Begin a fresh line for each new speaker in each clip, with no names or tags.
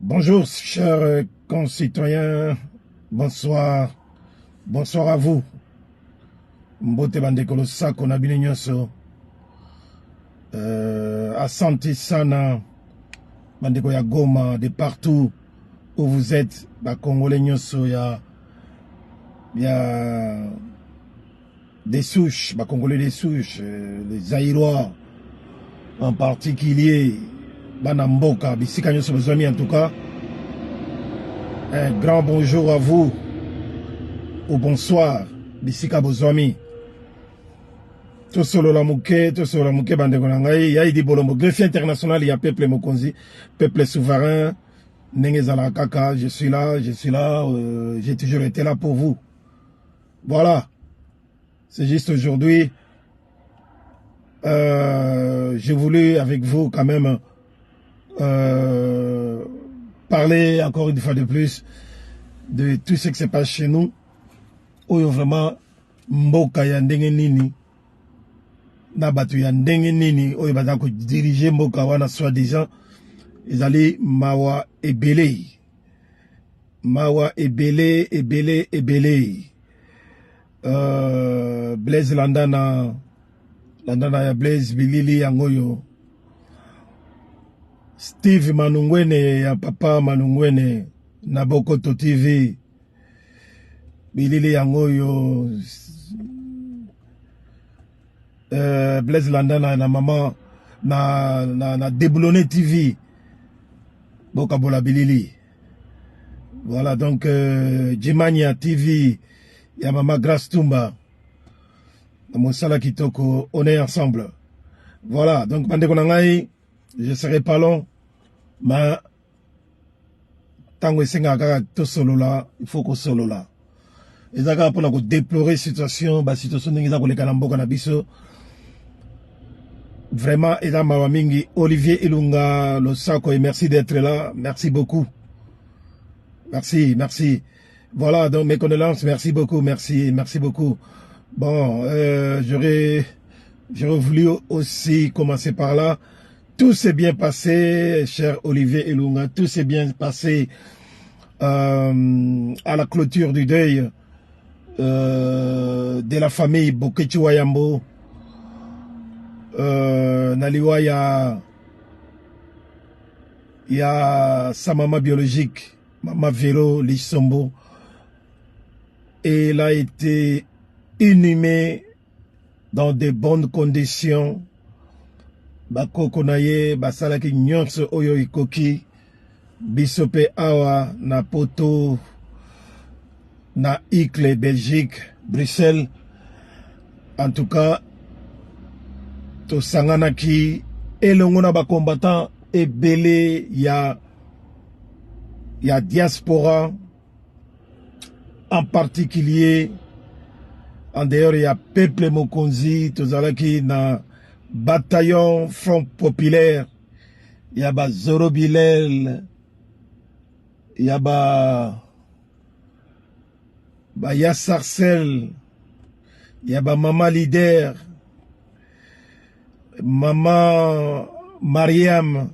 Bonjour, chers concitoyens. Bonsoir. Bonsoir à vous. Mbote bandekolo sako na bino nyonso. Asante sana. Bandeko ya Goma, de partout où vous êtes. Ba Congolais nyonso ya des souches. Ba Congolais des souches. Les Zaïrois en particulier. Banamboka, bisika nyonso besoin en tout cas. Un grand bonjour à vous. Ou bonsoir, bisika bozwami. To solo la muke bandeko na ngai, ya idi bolombo greffier international ya peuple mokonzi, peuple souverain, nengezala kaka, je suis là, j'ai toujours été là pour vous. Voilà. C'est juste aujourd'hui, j'ai voulu avec vous quand même parler encore une fois de plus de tout ce qui se passe chez nous. Oyo vraiment mboka ya ndenge nini na batu ya ndenge nini oyo baza ko diriger mboka wana soi-disant ezali mawa ebele Blaise landana ya Blaise Bilili yangoyo Steve Manungwene ya papa Manungwene na Bokoto TV Bilili yangoyo Blaise Landana na maman na Déboulonné TV Bokabola Bilili. Voilà donc Jimania TV ya maman Grace Tumba na Monsala Kitoko, on est ensemble. Voilà donc bandeko na ngai, je serai pas long mais tango esenga kaka to solo là, il faut ko solo là. Ezaka pour ko déplorer situation ndenge za koleka na mboka na biso. Vraiment eza mawa mingi. Olivier Ilunga Losako, et merci d'être là, merci beaucoup. Merci. Voilà donc mes condoléances, merci beaucoup, merci beaucoup. Bon, j'aurais voulu aussi commencer par là. Tout s'est bien passé, cher Olivier Ilunga, tout s'est bien passé à la clôture du deuil de la famille Bokechi Wayambo. Naliwa ya sa maman biologique, maman Véro Lissombo. Et elle a été inhumée dans de bonnes conditions. Bakoko naye basalaki nyonso oyo ikoki bisope awa na poto na Ikle, Belgique, Bruxelles. En tout cas, to sanganaki elongo na ba combattant ebele ya diaspora, en particulier en dehors ya peuple mokonzi tozalaki na bataillon Front Populaire, ya ba Zoro Bilel, ya ba Yassarcel, ya ba Mama Leader, Maman Mariam.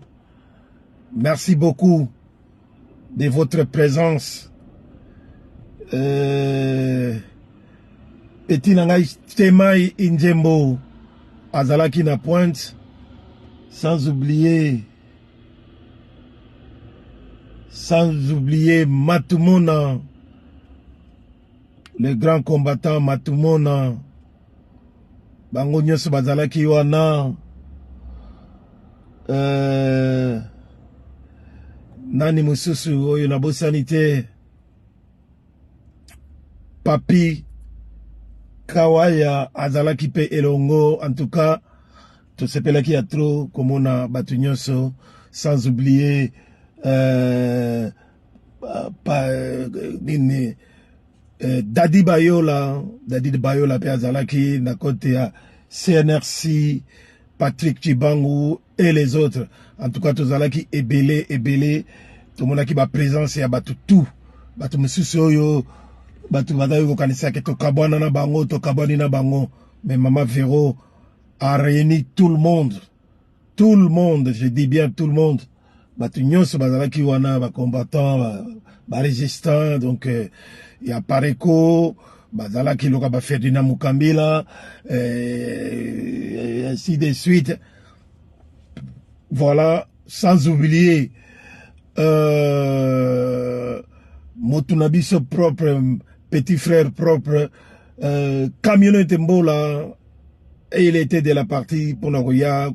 Merci beaucoup de votre présence. Petit nangai Temai Injembo azalaki na pointe, sans oublier Matumona, le grand combattant Matumona. Bango nyonso bazalaki wana. Nani mususu oyo na bosani te, Papi Kawaya azalaki pe elongo. En tout cas tosepelaki ya trop komona batu nyonso, sans oublier Dadi Bayola pe azalaki na côté ya CNRC, Patrick Chibangu et les autres. En tout cas tozalaki ebele tomonaki ba présence ya batu tout batu mususu oyo batu badayo ko kanisa ke to kabwana na bango to kabani na bango. Mais Maman Véro a réuni tout le monde, je dis bien tout le monde, bato nyonso bazalaki wana ba combattant ba résistant donc ya Pareko bazalaki loka ba Ferdinand Mukambila ainsi de suite. Voilà, sans oublier Motunabiso propre, petit frère propre, Camionnette Mbola, et il était de la partie pour Nagoya,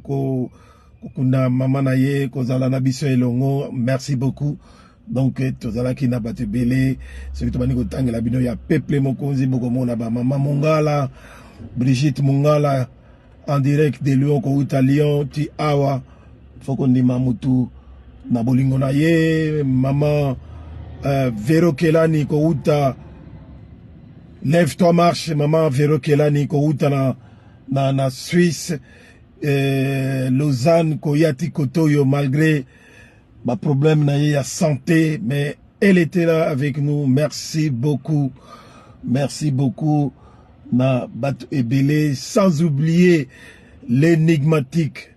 Kuna Mamanaye, Kozala Nabiso Elongo, merci beaucoup. Donc, Tozala qui n'a pas été belé, celui qui m'a dit la bino ya peuple Mokonzi, Bokomona, Maman Mongala, Brigitte Mongala, en direct de Lyon, Lyon, Ti Awa, faut qu'on dise Mamoutou, Nabolingo Naye, Maman, Vero Kelani, Kouta, lève-toi marche, Maman Vero Kelani, Kouta na Suisse, Lausanne, Koyati Kotoyo, malgré ma problème na santé, mais elle était là avec nous. Merci beaucoup. Merci beaucoup. Na Batu Ebele, sans oublier l'énigmatique,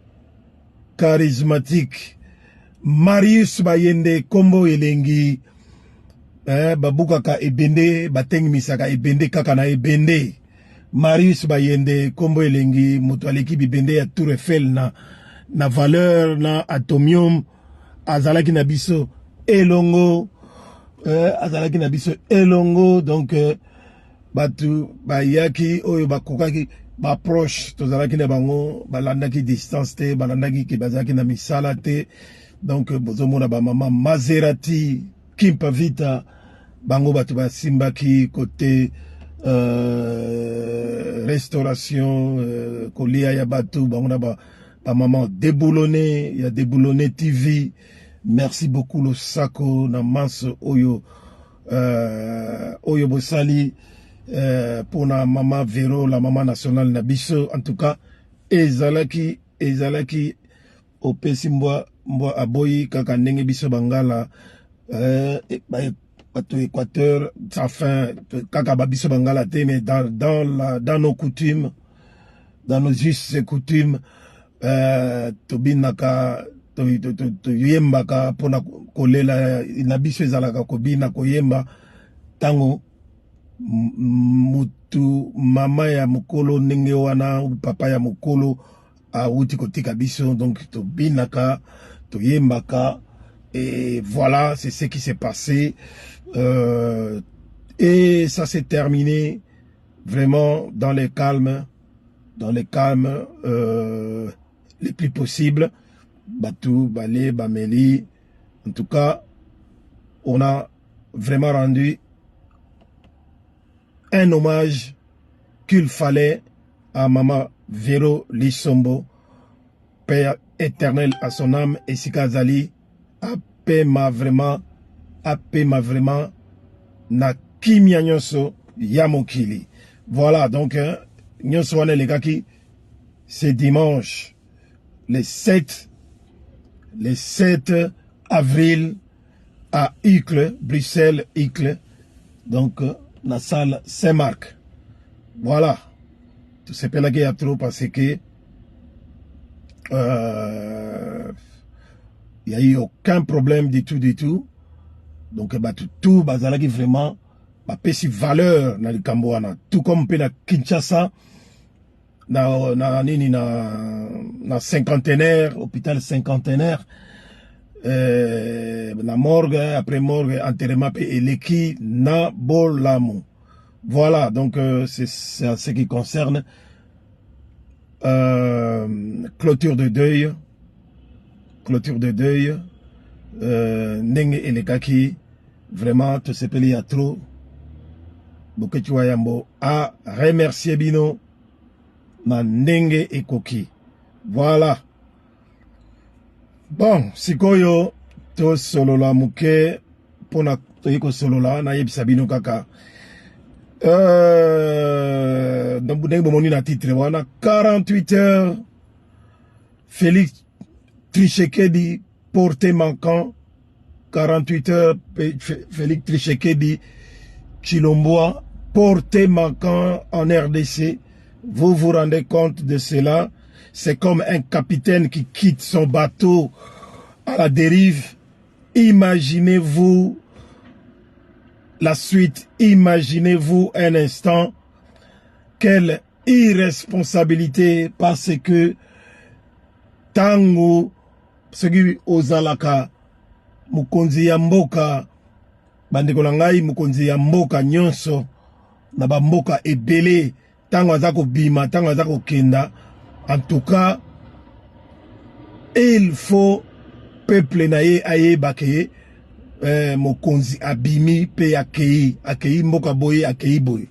charismatique, Marius Bayende, Kombo Elengi, Babukaka Ebende, Bateng Misaka Ebende, Kakana Ebende, Marius Bayende, Kombo Elengi, Mutualeki Bibende ya Tour Eiffel na valeur, na atomium, Azalaki Nabiso, Elongo, Azalaki Nabiso, Elongo, donc, Batu, Bayaki, Oyo Bakokaki, Baproche, Tozalaki na bango, Balandaki distance te, Balandaki ki bazaki na misala te, donc, Bozomona ba maman Maserati, Kimpa Vita, bango Batu Basimbaki, côté, restauration, Kolia ya Batu, bango na ba maman Déboulonné, il y a Déboulonné TV, merci beaucoup le Sako, na Manso Oyo, Oyo Bosali, pour la maman Véro, la maman nationale Nabiso, en tout cas, ezalaki, au Pessi mwa aboyi, kaka ndenge biso bangala, bato Équateur, sa fin, kaka babiso bangala te, mais dans nos coutumes, dans nos justes coutumes, tobinaka, toyembaka, pona kolela, nabiso ezalaka kobina koyemba, tango, mutu mama ya mukolo ndenge wana papa ya mukolo auti kotika biso, donc to binaka to yembaka, et voilà, c'est ce qui s'est passé, et ça s'est terminé vraiment dans les calmes les plus possibles. Batou, Balé, Bameli, en tout cas on a vraiment rendu un hommage qu'il fallait à Maman Véro Lissombo, Père éternel à son âme, et Sikazali, apema vraiment, na kimia nyonso yamokili. Voilà, donc, nyonso wane les gars qui, c'est dimanche, le 7 avril, à Uccle, Bruxelles, Uccle, donc, la salle Saint-Marc. Voilà. Tout ce là qu'il y a trop parce que il n'y a eu aucun problème du tout. Donc, tout bazalaki vraiment si valeur dans le Cambouana. Tout comme na Kinshasa, na cinquantenaire, hôpital cinquantenaire, la morgue, après morgue, enterrement et l'équipe na bolamo. Voilà, donc c'est ce qui concerne clôture de deuil, Nenge et les kaki, vraiment, tout ce pays a trop, beaucoup tu vois à remercier bino, na Nenge et Koki. Voilà. Bon, sikoyo to solo la muke pona toyiko solo la na yebisa bino kaka. Donc bomoni na titre wana 48 heures Félix Tshisekedi porté manquant 48 heures Félix Tshisekedi Chilomboa porté manquant en RDC. Vous vous rendez compte de cela? C'est comme un capitaine qui quitte son bateau à la dérive. Imaginez-vous la suite. Imaginez-vous un instant quelle irresponsabilité, parce que tango soki ozalaka mukonzi ya mboka bandeko na ngai, mukonzi ya mboka nyonso na ba mboka ebele, tango aza kobima, tango aza kokenda, en tout cas il faut peuple na ye ayeba ke mokonzi abimi pe akei mboka boye, akei boye.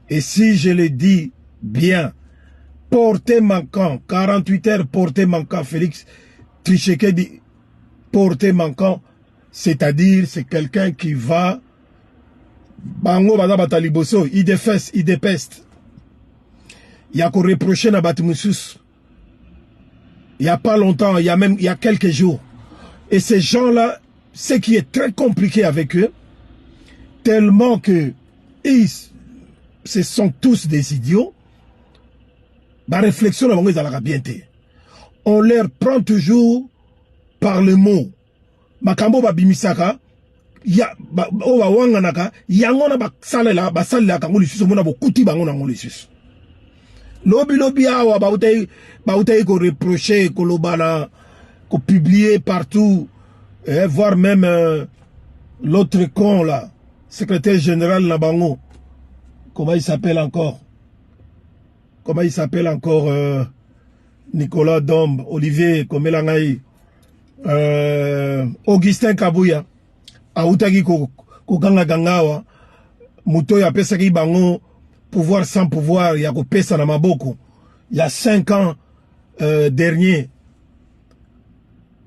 Et si je le dis bien, porté manquant, 48 heures porté manquant, Félix Tshisekedi porté manquant, c'est-à-dire c'est quelqu'un qui va bango bada bataliboso, il dépeste. Il y a qu'on reproché na Batumusus. Il n'y a pas longtemps, il y a quelques jours. Et ces gens-là, ce qui est très compliqué avec eux, tellement que ce sont tous des idiots, ma réflexion on leur prend toujours par le mot. Makambo babimisaka, ya oba wanganaka, yangona basalela kango lisusu mona bokuti bango nango lisusu. Lobi awa bautei ko reprocher ko lobana ko publier partout, voire même l'autre con là, secrétaire général Nabango. Comment il s'appelle encore? Nicolas Dombe, Olivier Komelangai, Augustin Kabouya, Aoutagi Koganga Gangawa, Mouto ya Pesaki Bango, pouvoir sans pouvoir, ya Pesa na Maboko, il y a 5 ans dernier.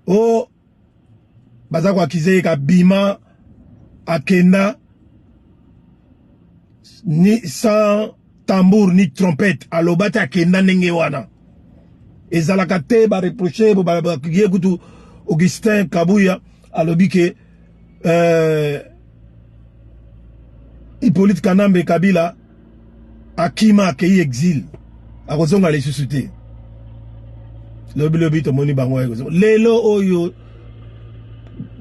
Oh, Bazako Akize Kabima, Akenda, ni sans tambour ni trompette, à l'obata Akenda Nengewana. Et Zalakate ba reproché Augustin Kabouya à l'obike Hippolyte Kanambe Kabila Akima Akei exil a kozonga les sociétés. Lobi to moni bango lelo oyo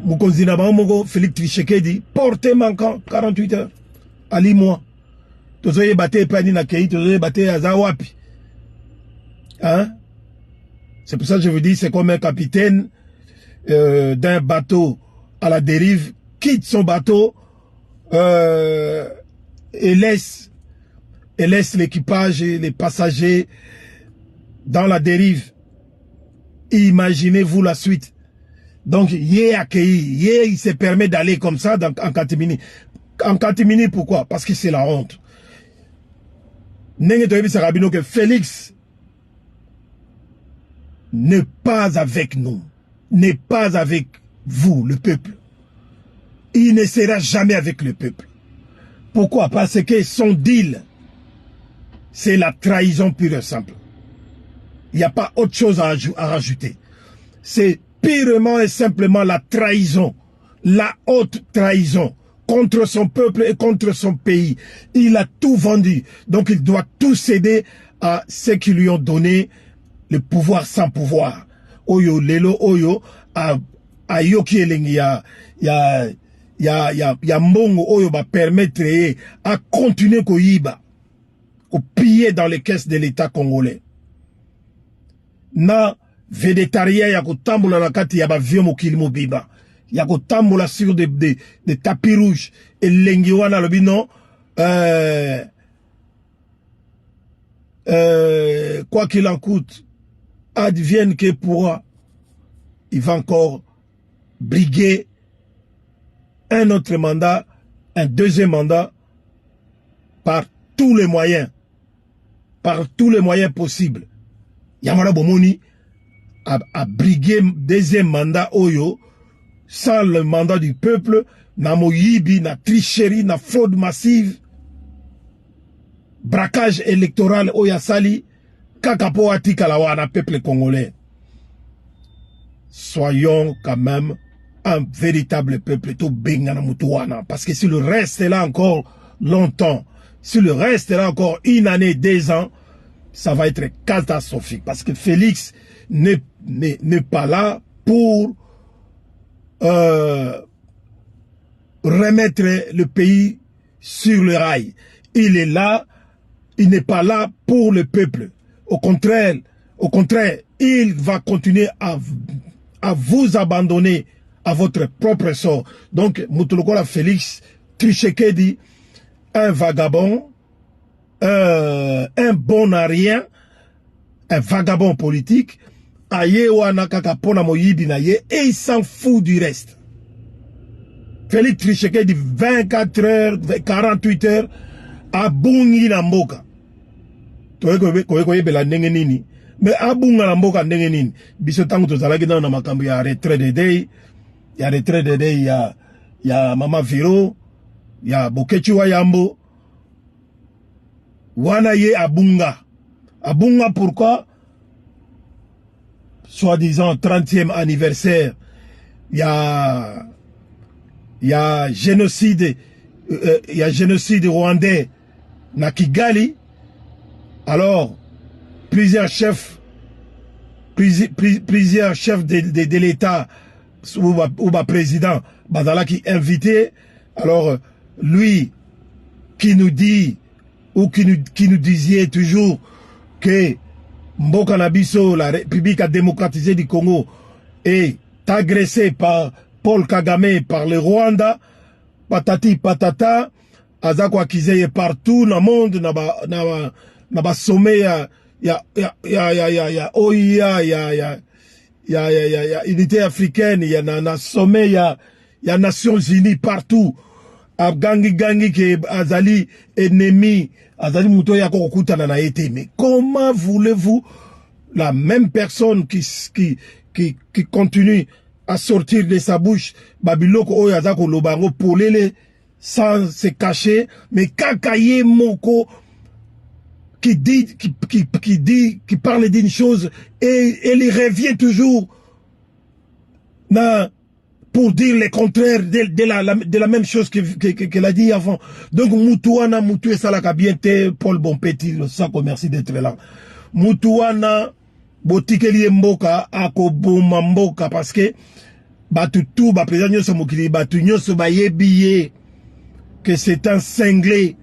mukonzi na bango Félix Tshisekedi porté manquant 48 heures ali moi tozoye baté pani na kei tozoye baté azawapi hein. C'est pour ça que je vous dis, c'est comme un capitaine d'un bateau à la dérive quitte son bateau et laisse l'équipage et les passagers dans la dérive. Imaginez-vous la suite. Donc, il se permet d'aller comme ça en catimini. En catimini, pourquoi? Parce que c'est la honte. Que Félix n'est pas avec nous, n'est pas avec vous, le peuple. Il ne sera jamais avec le peuple. Pourquoi? Parce que son deal, c'est la trahison pure et simple. Il n'y a pas autre chose à rajouter. C'est purement et simplement la trahison, la haute trahison contre son peuple et contre son pays. Il a tout vendu, donc il doit tout céder à ceux qui lui ont donné le pouvoir sans pouvoir. Oyo lelo oyo a yoki elengi ya mbongo oyo ba permettre à continuer koyiba, ko piller dans les caisses de l'État congolais. Na végétarien ya ko tambola na kati ya ba vieux mokili mobiba. Ya ko tambola sur des tapis rouges elengi wana lobi non quoi qu'il en coûte, advienne que pourra, il va encore briguer un autre mandat, un deuxième mandat, par tous les moyens possibles. Yamara Bomoni a brigué deuxième mandat Oyo, sans le mandat du peuple, na moyibi, na tricherie, na fraude massive, braquage électoral Oyasali, Kakapo Atikalawana, peuple congolais. Soyons quand même un véritable peuple, tout bengana mutuana. Parce que si le reste est là encore longtemps, si le reste est là encore une année, 2 ans, ça va être catastrophique. Parce que Félix n'est pas là pour remettre le pays sur le rail. Il est là, il n'est pas là pour le peuple. Au contraire, il va continuer à vous abandonner à votre propre sort. Donc, Mutulukola Félix Tshisekedi, un vagabond, un bon à rien, un vagabond politique, et il s'en fout du reste. Félix Tshisekedi, 24 heures, 48 heures, a bungi na mboka. Mais a bunga na mboka ndenge nini. Biso tangu tozalaki na makambo ya retrait de day, ya retrait de day, ya Mama Viro, ya Bokechi wa Yambo. Wana ye abunga. Abunga pourquoi? Soi-disant 30e anniversaire. Il y a génocide, rwandais na Kigali. Alors, plusieurs chefs de l'État ou président Badala qui invité. Alors, lui qui nous dit ou qui nous disait toujours que Mboka Nabiso, la République démocratisée du Congo, est agressée par Paul Kagame, par le Rwanda, patati patata, azako akizeye partout dans le monde, na ba sommet ya OIA, ya unité africaine, ya na sommet ya Nations Unies partout. Gangi ke azali ennemi, azali muto ya kokutana na ete. Mais comment voulez-vous la même personne qui continue à sortir de sa bouche babiloko oyo azako lobango polele sans se cacher, mais kakaye moko qui parle d'une chose et il revient toujours pour dire le contraire de la même chose qu'elle a dit avant. Donc, Moutouana, Moutou et Salaka Biente, Paul Bonpetit, le Sako, merci d'être là. Moutouana, Botikeli Mboka, Akoboma Mboka, parce que, Batoutou, Président Nyoso Mokili, Batou Nyoso Bayebiye, que c'est un cinglé,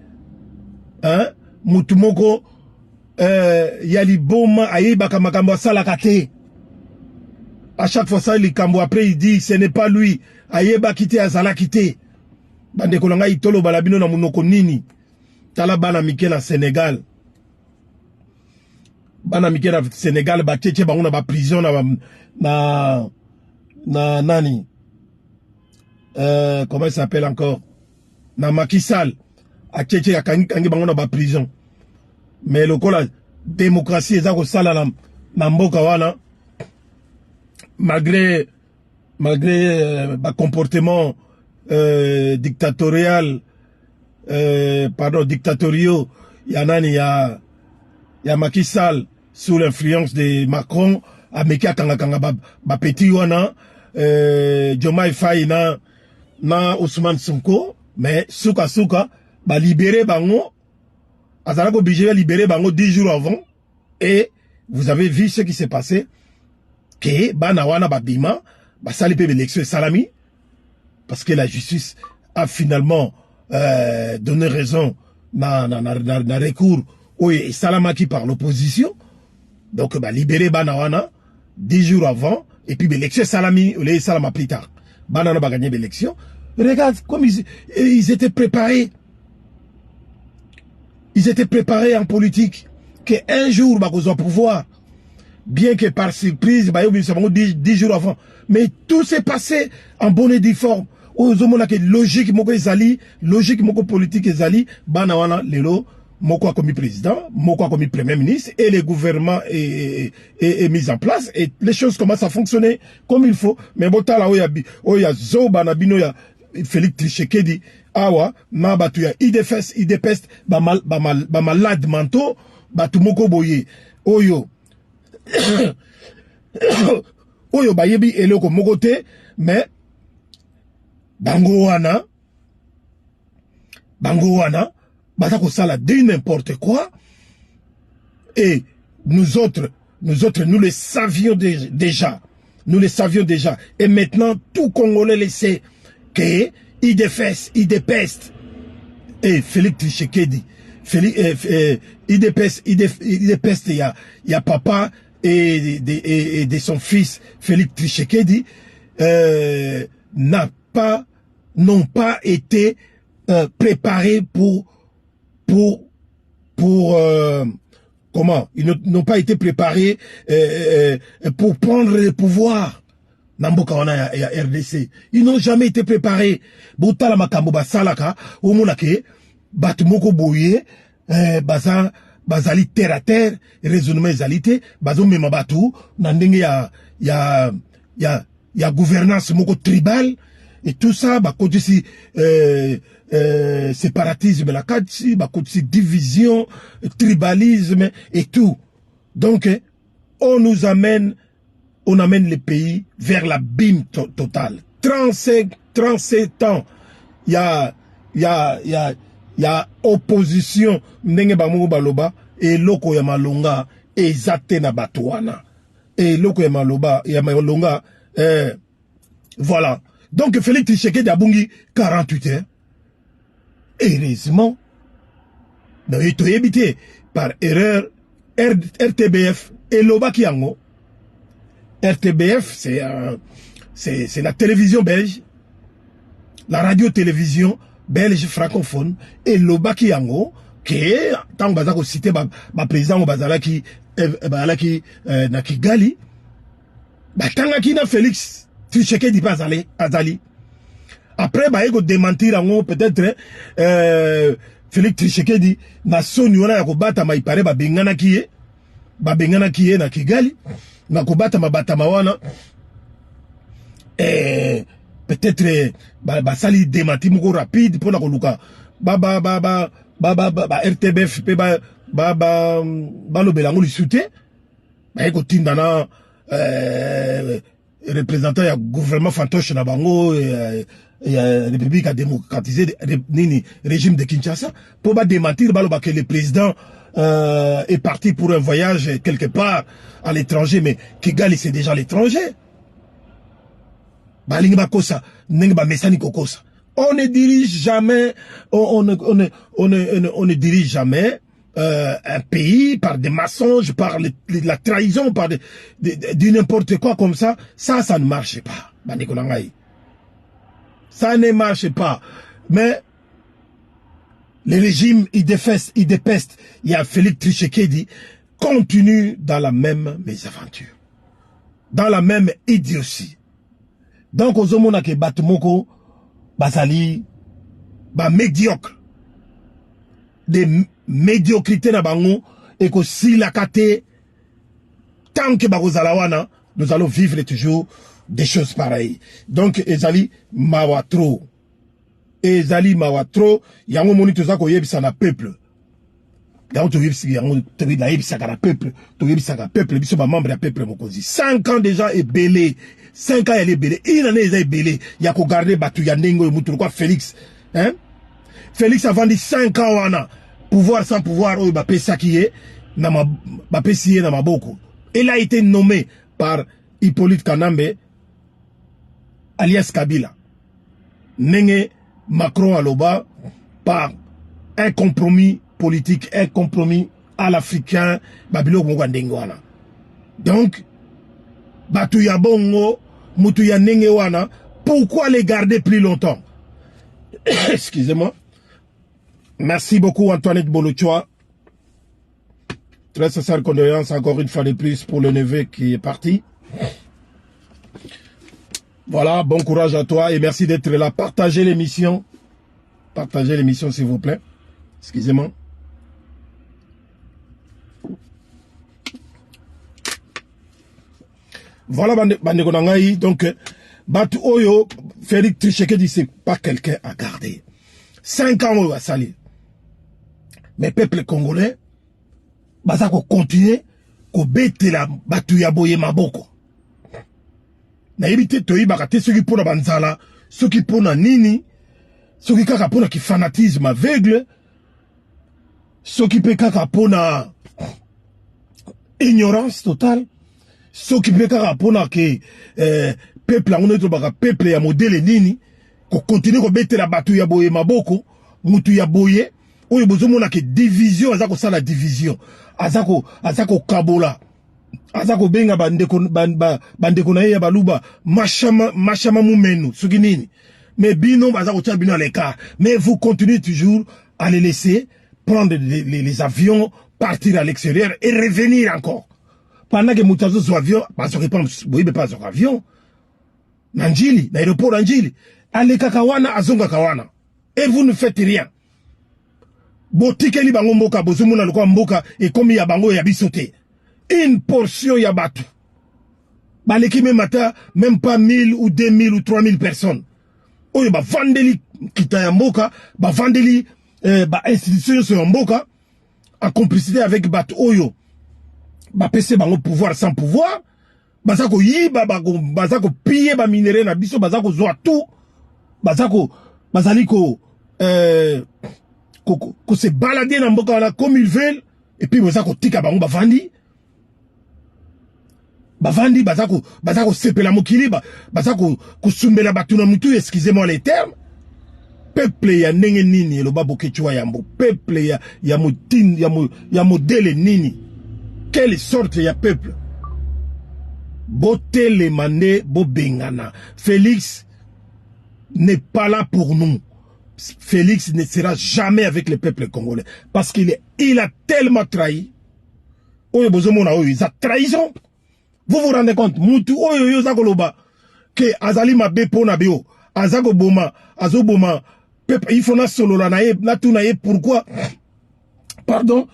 hein, Moutoumoko, Yali Boma, Ayebaka Makambo Salakate. À chaque fois ça, il cambo après il dit ce n'est pas lui. Ayeba kité azala kité. Bande kolanga itolo balabino na munoko nini. Tala bana mike na Sénégal. Bana mike na Sénégal ba tchétché ba on a ba prison na nani. Comment il s'appelle encore? Na Macky Sall. A tchétché a kangi ba on a ba prison. Mais le la démocratie ezako sala na mboka wana. Malgré comportement dictatorial, dictatoriaux, il y a Macky Sall sous l'influence de Macron, Ameka Kanga ba petit wana, Diomaye Faye na Ousmane Sonko, mais souka ba libérer bango, azalako obligé libérer bango 10 jours avant, et vous avez vu ce qui s'est passé. Que Banawana Babima, Basali Pebe l'élection Salami, parce que la justice a finalement donné raison dans recours au Salamaki par l'opposition. Donc, libérer Banawana 10 jours avant, et puis l'élection Salami, les Salama plus tard. Banana va gagner l'élection. Regarde comme ils étaient préparés. Ils étaient préparés en politique. Qu'un jour, ils au pouvoir. Bien que par surprise, 10 jours avant. Mais tout s'est passé en bonne et due forme. Logique, logique, politique, banawana, lelo, moko a commis président, moko a commis premier ministre, et le gouvernement est mis en place, et les choses commencent à fonctionner comme il faut. Mais botala oya zo banabino ya Félix Tshisekedi, awa, ma batu ya idepest, ba malade manto, batu moko boye, oyo, oyo bayebi eloko mokote, mais bango wana batako sala de n'importe quoi, et nous autres nous le savions déjà. nous le savions déjà. Et maintenant, tout Congolais le sait que il dépeste. Et Félix Tshisekedi, il dépeste, il y a papa et de son fils, Félix Tshisekedi, n'ont pas été préparés comment? Ils n'ont pas été préparés pour prendre le pouvoir. Namboka wana ya RDC. Ils n'ont jamais été préparés. Botala makambo basalaka, omonake, batumoko boye, bazali terre à terre, raisonnement ezalité, bazo mema batu, nandenge ya gouvernance moko tribal, et tout ça, côté si séparatisme la kati, côté si division, tribalisme et tout. Donc, on amène le pays vers l'abîme total. 37 ans, il y a opposition, ndenge bamungu baloba, et loko ya malonga, ezate na batuana. Et loko ya malonga, voilà. Donc, Félix Tshisekedi a bungi 48 heures. Heureusement, il a été évité par erreur RTBF et Loba Kiango. RTBF, c'est la télévision belge, la radio-télévision belge francophone, et Loba Kiango, qui est, tant que vous citez, ma président au Bazalaki, na Kigali, tant na Félix Tshisekedi pas azali. Après, il faut démentir peut-être Félix Tshisekedi na soni wana ya kobata ma ipare bengana kiye na Kigali na kobata mabata mawana peut-être sali démentir moko rapide pour na koluka RTBF pe lobela ngo lisute ba ko tindana représentant ya gouvernement fantoche na bango la République a démocratisé le régime de Kinshasa pour démentir que le président est parti pour un voyage quelque part à l'étranger, mais Kigali c'est déjà l'étranger. On ne dirige jamais, on ne dirige jamais un pays par des mensonges, par la trahison, par du n'importe quoi comme ça. Ça ne marche pas. Ça ne marche pas. Mais le régime, il dépeste. Il y a Félix Tshisekedi continue dans la même mésaventure. Dans la même idiotie. Donc, aux hommes qui battent moko, basali, médiocre. Des médiocrités na bango, et que si la kate, tant que barozalawana, nous allons vivre toujours des choses pareilles. Donc, ezali mawatro. Ezali mawatro, yango moni toza ko yebisa na peuple. Yango to yebisa yango to yebisa na peuple, to yebisa na peuple, biso ba membre ya peuple mokozi. 5 ans déjà est belé. 5 ans elle est belé. Il en est belé. Ya ko garder batu ya ndenge mutu quoi Félix. Hein? Félix a vendu 5 ans wana. Pouvoir sans pouvoir, oh, ba pesa qui est na ba pesier na maboko. Il a été nommé par Hippolyte Kanambe alias Kabila. Nenge Macron aloba par un compromis politique, un compromis à l'africain, babilo mwandengoana. Donc, batu ya bongo, mutu ya nenge wana, pourquoi les garder plus longtemps? Excusez-moi. Merci beaucoup Antoinette Bolochoa. Très sincère condoléances encore une fois de plus pour le neveu qui est parti. Voilà, bon courage à toi et merci d'être là. Partagez l'émission. Partagez l'émission s'il vous plaît. Excusez-moi. Voilà, Bandeko Nangaï. Donc, Batu Oyo, Félix Tshisekedi, c'est pas quelqu'un à garder. 5 ans, on va salir. Mais peuple congolais, baza ko continuer, ko bete la batu ya boye maboko. Na yebite toyi bakate ceux qui pona banzala, ceux qui pona nini, ceux qui kaka pona ki fanatisme aveugle, ceux qui pe kaka pona ignorance totale, s'occuper kaka pona ke peuple ango neto baka peuple ya modèle nini ko continuer ko betela batu ya boye maboko mutu ya boye oyo bozomona ke division azako sala division azako kabola azako benga bandeko na ye ya baluba machama mumenu soki nini mais bino bazako tia bino à l'écart mais vous continuez toujours à les laisser prendre les avions partir à l'extérieur et revenir encore pendant que mutazo zo avion bazoki pas boyibe pas zo avion Nanjili, l'aéroport Nanjili, aleka kawana azonga kawana. Et vous ne faites rien. Botikeli bango mboka, bozumuna lukwa mboka, et comme ya bango ya bisote. Une portion ya batu. Baleki même pas 1000 ou 2000 ou 3000 personnes. Oyo ba vandeli kita ya mboka, ba vandeli ba institution sur mboka, en complicité avec batu oyo. Ba pese bango pouvoir sans pouvoir. Bazako yiba bazako piller ba minéraux na biso bazako zoa tout bazali ko se balader na mboka wana comme ils veulent et puis bazako tika bango bavandi bazako sepela mokili bazako kusumbela batu na mutu excusez-moi les termes peuple ya ndenge nini eloba bokechwa yambo peuple ya mutini ya modèle nini quelle sorte ya peuple Bote mande bo bengana. Félix n'est pas là pour nous. Félix ne sera jamais avec le peuple congolais. Parce qu'il a tellement trahi. Oyo bozomona oyo, sa trahison. Vous vous rendez compte, mutu oyo yo zakoloba que azali mabe pona bio, azako boma, azoboma, peuple il faut na solo la nae, na tout nae pourquoi pardon,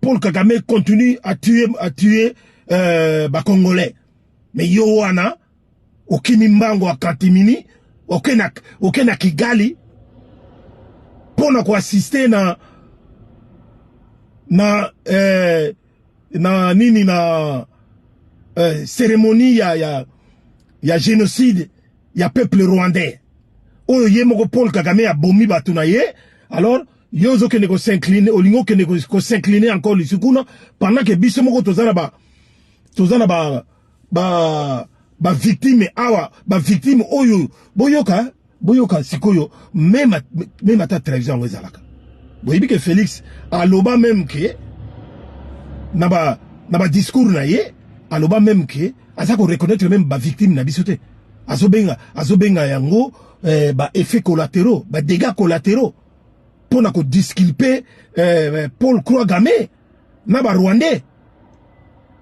Paul Kagame continue à tuer ba Congolais. Mais yo wana okimi mbango wa Kantimini, okena Kigali pona ko assister na nini na cérémonie ya génocide ya peuple rwandais. Oyo ye moko Paul Kagame a bomi batu na ye. Alors yozo kene ko s'incliner, olingo kene ko s'incliner encore lisukuna pendant que biso moko tozana ba victime awa ba victime oyo boyoka sikoyo même ta télévision wezalaka boyibi que Félix aloba même que na ba discours na ye aloba même que azako reconnaître même ba victime na bisote azobenga yango ba effets collatéraux ba dégâts collatéraux pour na ko disculper Paul Kagame na ba Rwandais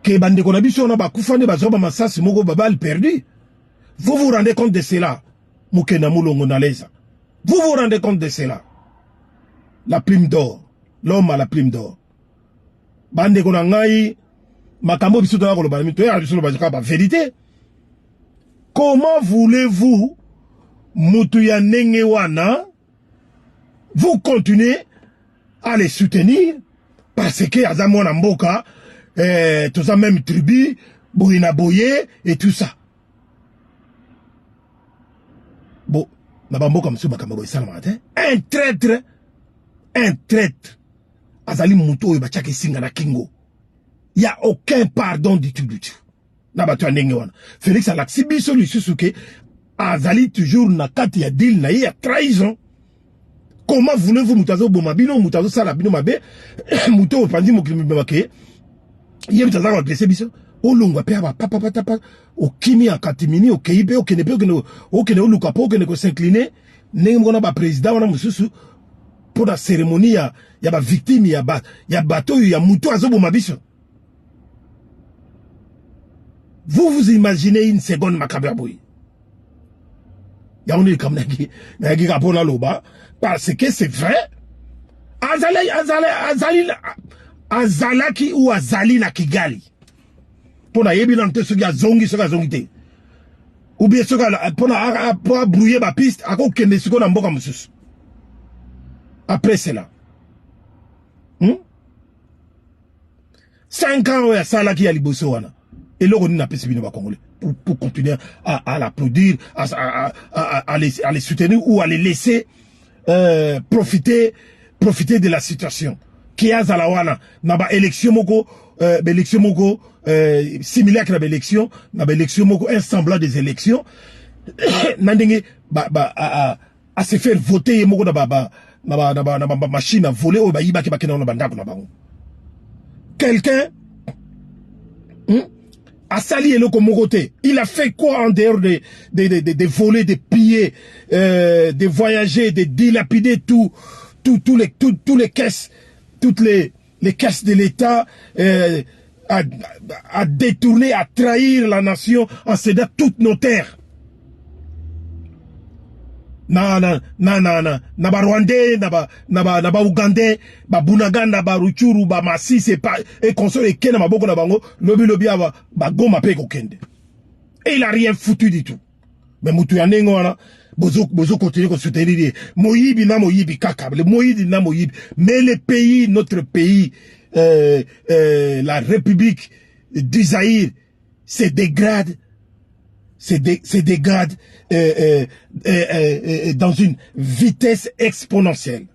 que bandeko na biso na ba kufande ba zoba masasi moko babal perdu. Vous vous rendez compte de cela? Mukena mulongo na leza. Vous vous rendez compte de cela? La plume d'or. L'homme à la plume d'or. Bandeko na ngai makambo biso to ko ba mito ya biso ba jaka ba vérité. Comment voulez-vous mutu ya ndenge wana vous continuez à les soutenir parce que azamo na mboka tout ça même tribu, Boyina Boye et tout ça. Bon, Nabambo comme ça, un traître, Azali Mouto et Bachake Singana Kingo. Il n'y a aucun pardon du tout. Nabatu Anengewana. Félix Alaxibi, celui Susuke, Azali toujours na kati ya deal na ya trahison. Comment voulez-vous Moutazo Bomabino, Moutazo Salabino Mabe, Mouto Pandi Mokimibake? Il y a des agressés biso au longue papa au kimi en Katimini au Keibe au Kenepe au Kene au Lukapo au Kene s'incliner n'engona ba président on a mususu pour la cérémonie ya ba victime ya bateau ya mutu azobo mabiso. Vous imaginez une seconde makababoui ya on est comme nagi kapona loba parce que c'est vrai Azalaki ou Azali na Kigali. Pona yebi nan te soki azongi te. Ou bien soki pona brouiller ba piste ako kende siko na mboka mususu. Après cela. 5 ans ya salaki ya liboso wana. Et l'on na pesi bino ba Congolais pour continuer à l'applaudir, à les soutenir ou à les laisser profiter de la situation. Kia Zalawana, naba élection moko, similaire à l'élection, naba élection moko, un semblant des élections, nandenge, à se faire voter, moko naba machine à voler, ou iba ki bakena na bandako na bango. Quelqu'un, a sali eloko mokote. Il a fait quoi en dehors de voler, de piller, de voyager, de dilapider tous les caisses, toutes les caisses de l'État, à détourner, à trahir la nation en cédant toutes nos terres. Na ba Rwandais, na ba Ougandais, ba Bunaganda, ba Ruchuru, ba Massi, c'est pas, et console et Kena Maboko na bango, lobi ba Goma pe kokende. Et il a rien foutu du tout. Mais Moutou Yanengo, bozo continue de soutenir, Moyibi na Moyibi kaka, le Moyibi na Moyibi, mais le pays, notre pays, la République du Zaïre, se dégrade, se dégrade dans une vitesse exponentielle.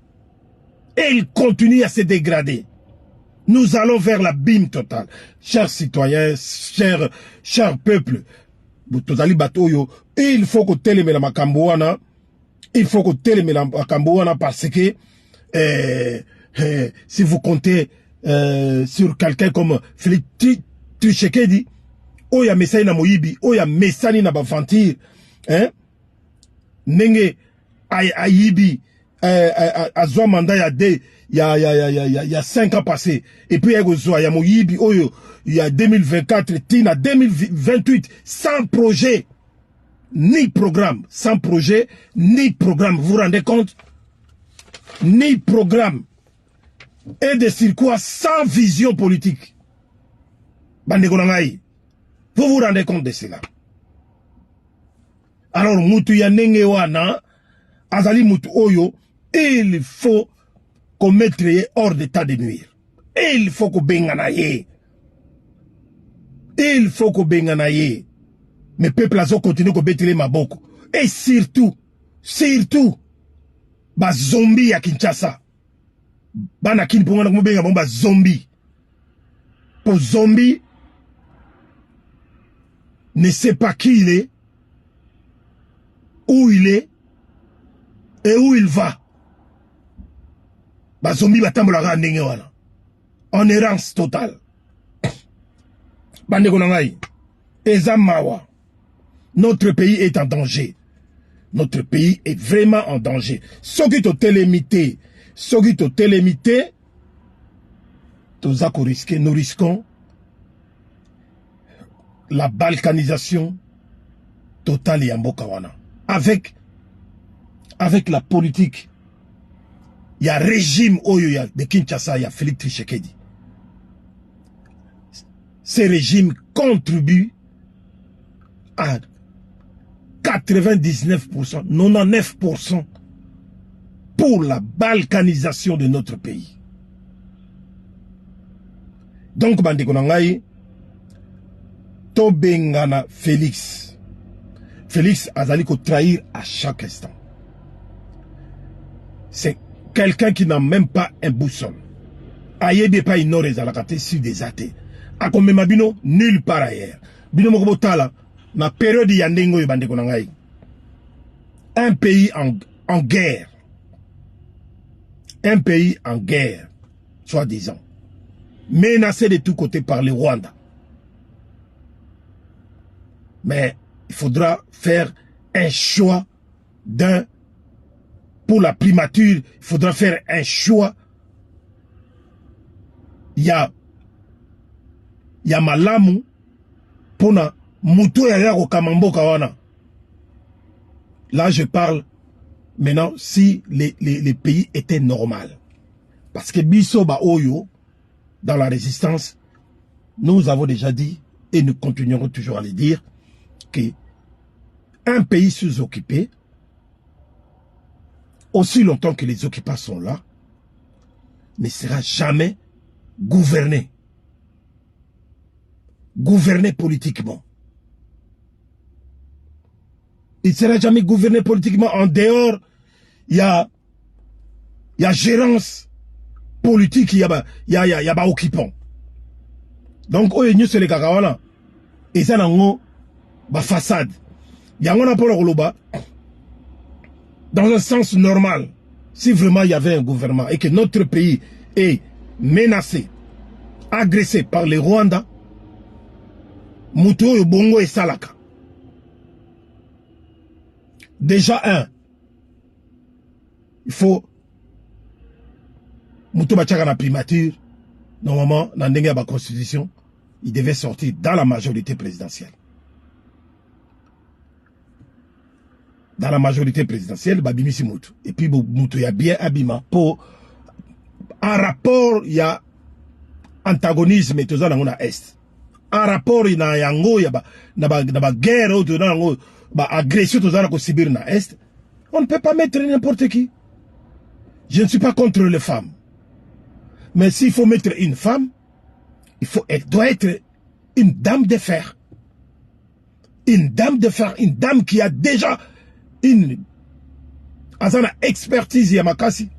Et il continue à se dégrader. Nous allons vers l'abîme total. Chers citoyens, chers peuples, il faut que teleme la makambouana, il faut que teleme la makambouana parce que si vous comptez sur quelqu'un comme Félix Tshisekedi, oya mesani na moyibi, oya mesani na baventir, hein? Nenge ayibi azwa mandat il y a 5 ans passés, et puis il y a moyibi oyo il y a 2024 tina 2028 sans projet ni programme, sans projet ni programme, vous vous rendez compte? Ni programme, et de circuits sans vision politique. Bandegonangaï, vous vous rendez compte de cela? Alors, Moutou Yanenge wana, Azali Moutou Oyo, il faut qu'on mette hors d'état de nuire. Il faut qu'on benganaye. Il faut qu'on benganaye. Mais peuple azo continue qu'on betile maboko. Et surtout, ba zombie à Kinshasa. Bana kin pour moi benga bomba zombie. Pour zombie, ne sait pas qui il est, où il est et où il va. Bah zombie batambola ndenge wana. En errance totale. Bande konangai. Ezamawa. Notre pays est en danger. Notre pays est vraiment en danger. Soki to télémité, nous risquons la balkanisation totale et Mbokawana. Avec la politique, il y a régime de Kinshasa, il y a Félix Tshisekedi. Ces régimes contribuent à 99%, 99% pour la balkanisation de notre pays. Donc, Bandekonangaï, Tobengana Félix. Félix Azali ko trahir à chaque instant. C'est quelqu'un qui n'a même pas un boussole. Ayebe pas une alakate sur des athées. Akome mabino nulle part ailleurs. Bino mokobotala na période yandengo yobande konangai. Un pays en guerre. Un pays en guerre, soi-disant. Menacé de tous côtés par le Rwanda. Mais il faudra faire un choix pour la primature, il faudra faire un choix. Il y a malamu pour na muto ya yako kamambo kawana. Là je parle maintenant si les pays étaient normal. Parce que biso ba oyo dans la résistance, nous avons déjà dit et nous continuerons toujours à le dire que un pays sous-occupé, aussi longtemps que les occupants sont là, ne sera jamais gouverné. Gouverné politiquement. Il ne sera jamais gouverné politiquement. En dehors, il y a gérance politique, il y a pas occupant. Donc, oh, nous, c'est les kakawana. Et ça, nango, ba façade. Il y a un rapport au Loba. Dans un sens normal, si vraiment il y avait un gouvernement et que notre pays est menacé, agressé par les Rwandais, Muto Bongo et Salaka. Déjà, il faut Muto Bachaka la primature, normalement, dans la constitution, il devait sortir dans la majorité présidentielle. Dans la majorité présidentielle, Babimisi Moutou. Et puis Moutou y a bien abima pour un rapport, il y a antagonisme et tout ça dans est. Un rapport, il y a yango, il y a guerre ou agression tout ça dans Sibir dans est. On ne peut pas mettre n'importe qui. Je ne suis pas contre les femmes. Mais s'il faut mettre une femme, elle doit être une dame de fer. Une dame de fer, une dame qui a déjà une expertise Yamakasi.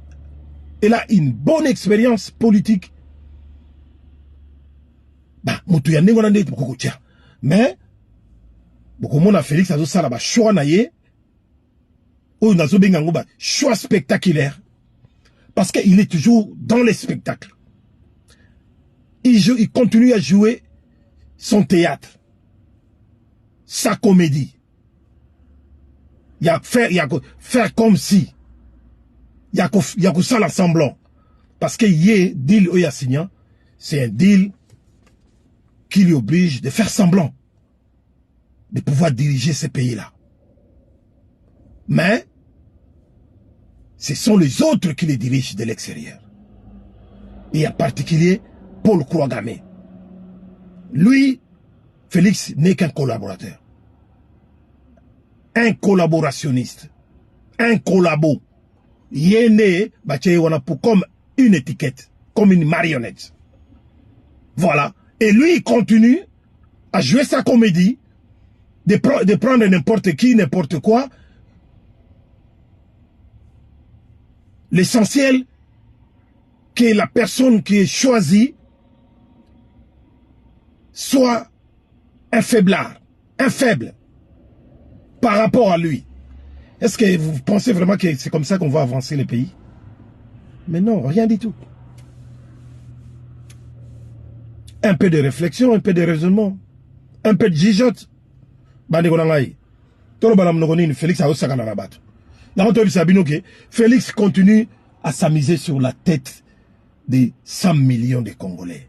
Elle a une bonne expérience politique. Bah, mais, beaucoup de monde a Félix a ça là, choix naïe, ou n'a choix spectaculaire. Parce qu'il est toujours dans les spectacles. Il continue à jouer son théâtre, sa comédie. Il y a faire comme si. Il y a que ça l'assemblant. Parce que y deal Oyasignan, c'est un deal qui lui oblige de faire semblant de pouvoir diriger ces pays-là. Mais ce sont les autres qui les dirigent de l'extérieur. Et en particulier Paul Kouagame. Lui, Félix n'est qu'un collaborateur. Un collaborationniste, un collabo. Il est né, comme une étiquette, comme une marionnette. Voilà. Et lui, il continue à jouer sa comédie, de prendre n'importe qui, n'importe quoi. L'essentiel, que la personne qui est choisie soit un faiblard, un faible. Par rapport à lui. Est-ce que vous pensez vraiment que c'est comme ça qu'on va avancer le pays? Mais non, rien du tout. Un peu de réflexion, un peu de raisonnement, un peu de gigote. Félix continue à s'amuser sur la tête de 100 millions de Congolais.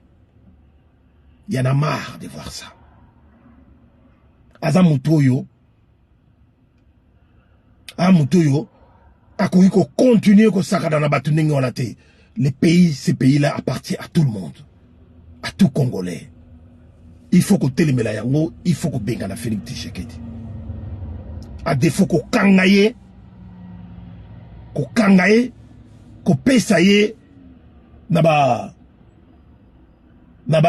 Il y en a marre de voir ça. Azamutoyo, Mutoyo, Akoiko continue ko sakada na batu ndenge wana te. Le pays, ces pays-là appartient à tout le monde, à tout Congolais. Il faut que telemela yango, il faut que bengana Félix Tshisekedi. À défaut ko kangaye, ko pesaye, naba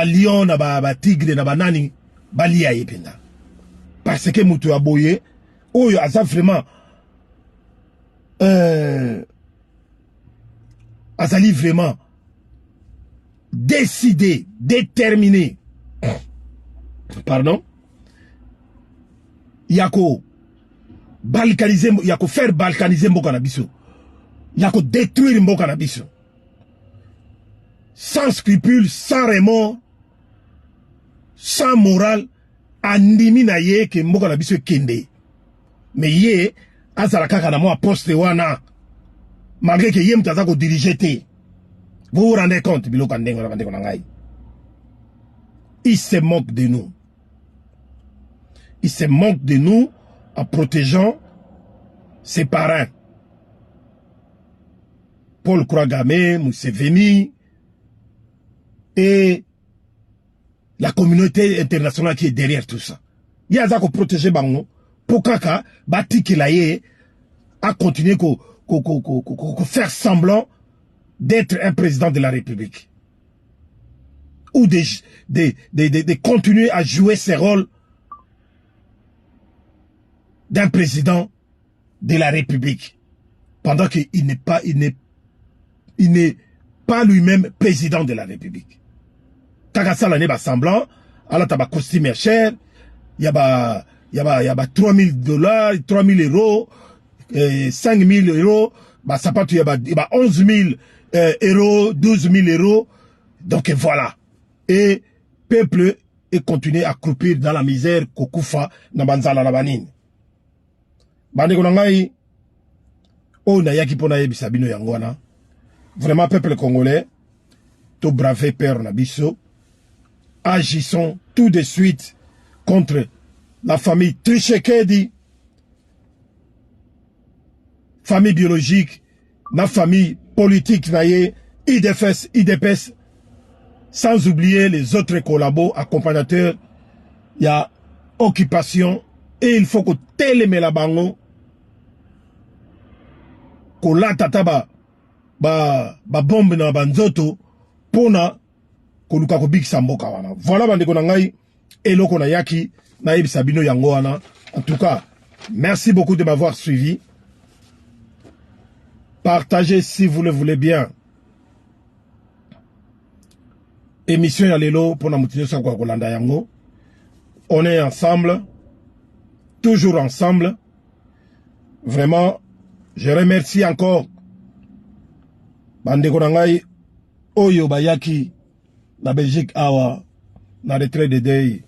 lion, naba tigre, naba nani, baliaye penda. Parce que Mutoyo aboye, oyo aza vraiment Azali vraiment décidé, déterminé. Pardon. Yako balkaniser, yako faire balkaniser Mboka na biso. Yako détruire Mboka na biso. Sans scrupule, sans remords, sans morale, andimi na ye ke Mboka na biso kende. Mais ye azalaka na moi poste wana malgré que yem taza ko diriger te. Vous vous rendez compte biloko ndengo na kandeko na ngai. Il se moque de nous. Il se moque de nous en protégeant ses parrains. Paul Kouagame, Museveni et la communauté internationale qui est derrière tout ça. Il y a ça qu'on protège bango. Pokaka, Bati Kilaye a continué à faire semblant d'être un président de la République. Ou de continuer à jouer ses rôles d'un président de la République. Pendant qu'il n'est pas lui-même président de la République. Kakasa l'année bas semblant, alors t'as costume cher, il y a 3000 dollars, 3000 euros, 5000 euros, bah ça pas il y a 11 000 euros, 12 000 euros, donc voilà. Et peuple est continué à croupir dans la misère kokufa na banzala la banine. Bande konangai o na yaki pona yebisa bino yangwana. Vraiment peuple congolais to braver père na biso. Agissons tout de suite contre la famille Tshisekedi, famille biologique, la famille politique naie, IDPS, sans oublier les autres collabos, accompagnateurs. Il y a occupation et il faut que télémé la bango, que la tata ba bombe na banzoto, pona koluka ko big samboka wana. Voilà bande konangai eloko na yaki na yebisa bino yango wana. En tout cas, merci beaucoup de m'avoir suivi. Partagez si vous le voulez bien. Émission ya lelo pour na mutino sa kwa kolanda yango. On est ensemble, toujours ensemble. Vraiment, je remercie encore bande konangai oyo bayaki na Belgique awa na retrait de deuil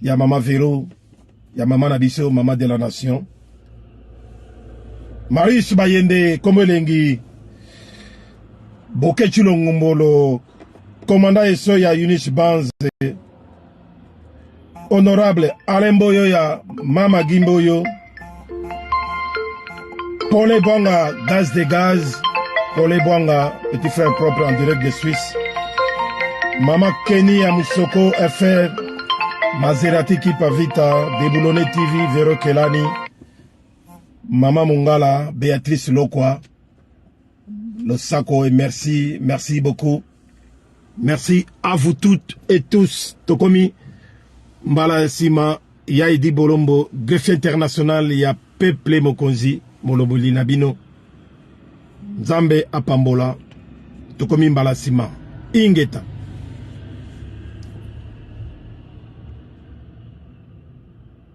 ya Mama Véro, ya Mama Nabiso, Mama de la Nation. Marius Bayende Komelengi Boke Chilongumbolo, commandant Esso ya Eunice Banze, honorable Alain Boyo ya Mama Gimboyo, Paulé Bwanga Gaz de Gaz, Paulé Bwanga petit frère propre en direct de Suisse, Mama Kenny Amusoko FR, Maserati Kipavita, Deboulone TV, Vero Kelani, Mama Mungala, Béatrice Lokwa, Losako, et merci, merci beaucoup. Merci à vous toutes et tous. Tokomi, Mbala Sima, Yaidi Bolombo, greffier international, ya Peuple Mokonzi, Moloboli Nabino, Nzambe Apambola, Tokomi Mbala Sima, Ingeta.